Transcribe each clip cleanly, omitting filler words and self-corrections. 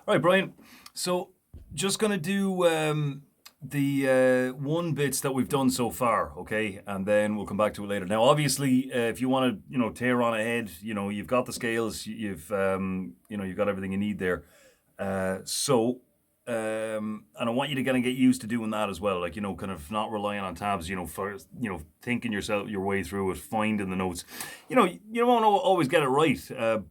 Right, Brian. So just gonna do the one bits that we've done so far, okay, and then we'll come back to it later. Now, obviously, if you want to, tear on ahead, you've got the scales, you've got everything you need there. And I want you to kind of get used to doing that as well, like kind of not relying on tabs, for thinking your way through it, finding the notes. You won't always get it right,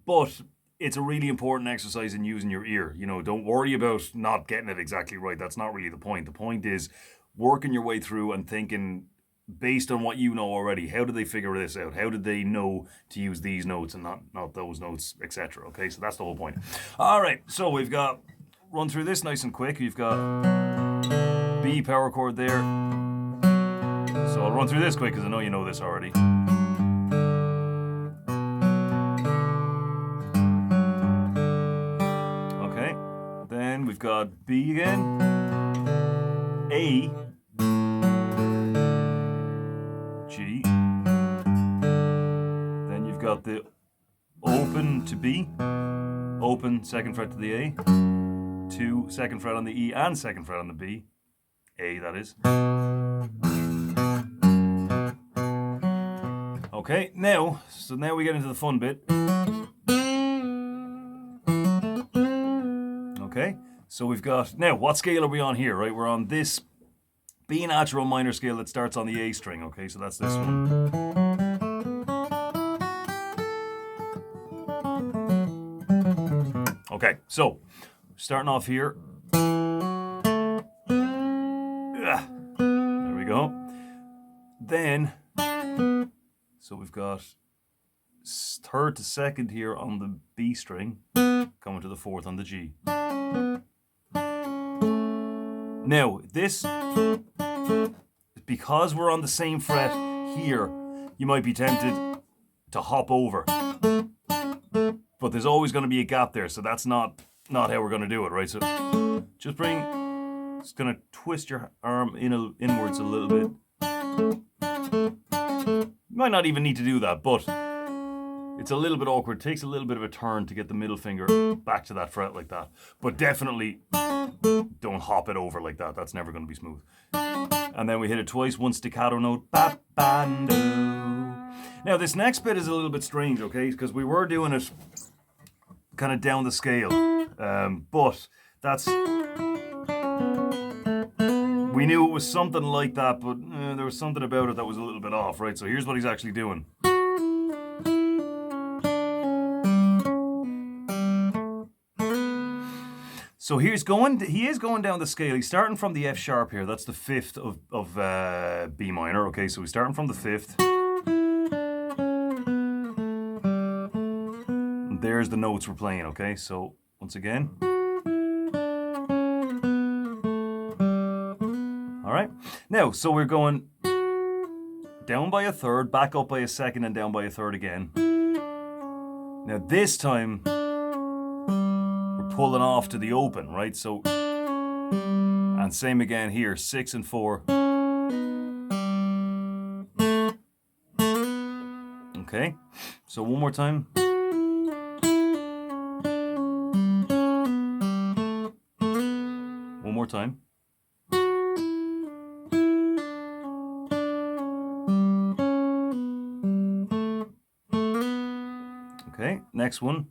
but it's a really important exercise in using your ear. Don't worry about not getting it exactly right. That's not really the point. The point is working your way through and thinking based on what you know already. How did they figure this out? How did they know to use these notes and not those notes, etc.? Okay, so that's the whole point. All right, so we've got run through this nice and quick. You've got B power chord there. So I'll run through this quick because I know you know this already. Okay, then we've got B again, A, G. Then you've got the open to B, open second fret to the A, 2 second fret on the E and second fret on the B, A that is. Okay, now we get into the fun bit. Okay, so we've got, now what scale are we on here, right? We're on this B natural minor scale that starts on the A string, okay, so that's this one. Okay, so starting off here. There we go. Then, so we've got third to second here on the B string, coming to the fourth on the G. Now, this, because we're on the same fret here, you might be tempted to hop over. But there's always going to be a gap there, so that's not how we're going to do it, right? So just going to twist your arm inwards a little bit. You might not even need to do that, but it's a little bit awkward. It takes a little bit of a turn to get the middle finger back to that fret like that. But definitely don't hop it over like that. That's never going to be smooth. And then we hit it twice, one staccato note. Ba, ba, no. Now this next bit is a little bit strange, okay? Because we were doing it kind of down the scale. But that's... We knew it was something like that, but there was something about it that was a little bit off, right? So here's what he's actually doing. So he is going down the scale. He's starting from the F sharp here. That's the fifth of B minor. Okay, so he's starting from the fifth. And there's the notes we're playing. Okay, so once again. All right. Now, so we're going down by a third, back up by a second, and down by a third again. Now this time, pulling off to the open, right? So, and same again here, 6 and 4. Okay, so one more time. One more time. Okay, next one.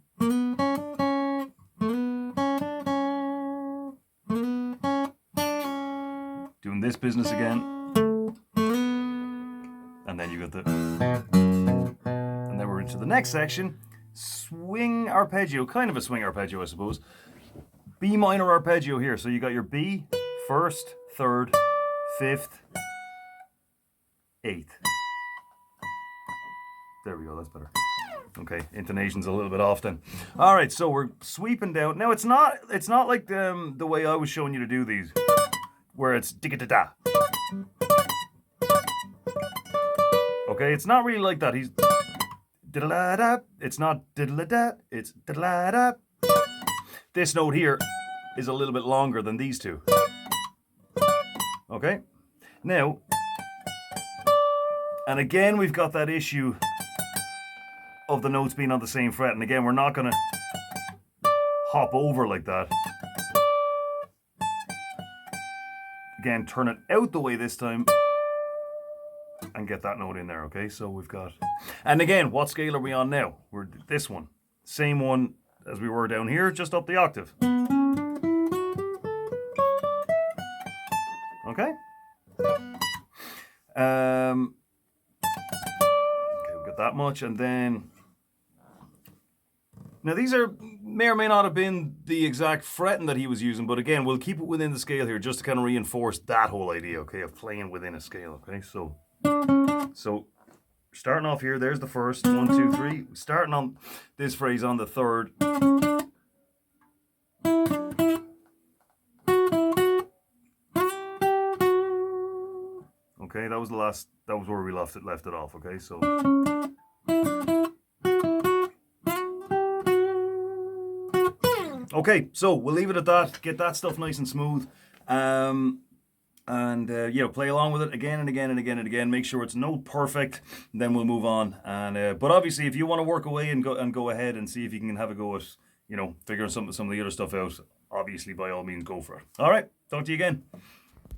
Doing this business again. And then you got the... And then we're into the next section. Swing arpeggio, kind of a swing arpeggio, I suppose. B minor arpeggio here. So you got your B, first, third, fifth, eighth. There we go, that's better. Okay, intonation's a little bit off then. All right, so we're sweeping down. Now it's not like the way I was showing you to do these, where it's digga-da-da. Okay, it's not really like that. He's diddle-da-da. It's not diddle-da-da. It's diddle-da-da. This note here is a little bit longer than these two. Okay, now, and again we've got that issue of the notes being on the same fret, and again we're not gonna hop over like that. Again, turn it out the way this time and get that note in there, okay? So we've got... And again, what scale are we on now? We're this one. Same one as we were down here, just up the octave. Okay? Okay, we've got that much, and then... Now these may or may not have been the exact fretting that he was using, but again, we'll keep it within the scale here just to kind of reinforce that whole idea, okay, of playing within a scale, okay? So starting off here, there's the first, 1, 2, 3. Starting on this phrase on the third. Okay, that was where we left it off, okay? So okay, so we'll leave it at that. Get that stuff nice and smooth. Play along with it again and again and again and again. Make sure it's note perfect. Then we'll move on. And but obviously, if you want to work away and go ahead and see if you can have a go at figuring some of the other stuff out, obviously by all means go for it. All right, talk to you again.